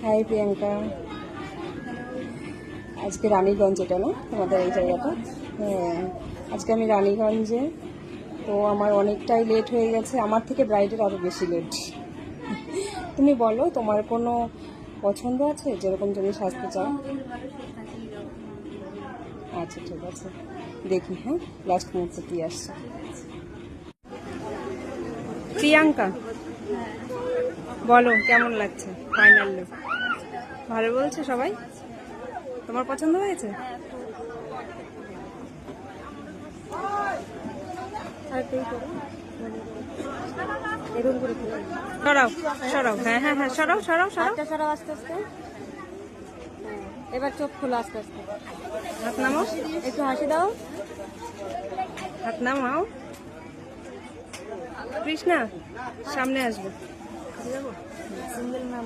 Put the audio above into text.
High Priyanka. আজকে রানীগঞ্জ, এটা না তোমাদের এই জায়গাটা? হ্যাঁ, আজকে আমি রানীগঞ্জে। তো আমার অনেকটাই লেট হয়ে গেছে, আমার থেকে ব্রাইডের আরও বেশি লেট। তুমি বলো, তোমার কোনো পছন্দ আছে যেরকম যদি সাজতে চাও? আচ্ছা ঠিক আছে, দেখি। হ্যাঁ, লাস্ট মুহূর্তে কি আসছে। প্রিয়াঙ্কা, বলো কেমন লাগছে ফাইনাল লুক? ভালো বলছে সবাই? তোমার পছন্দ হয়েছে? সরাও সরাও, হ্যাঁ হ্যাঁ হ্যাঁ, সরাও সরাও সরাও সরাও আস্তে আস্তে। এবার চোখ খোলো আস্তে আস্তে। হাত নামাও, একটু হাসি দাও। হাত নামাও। কৃষ্ণা, সামনে আসবো। সিঙ্গেল নাম।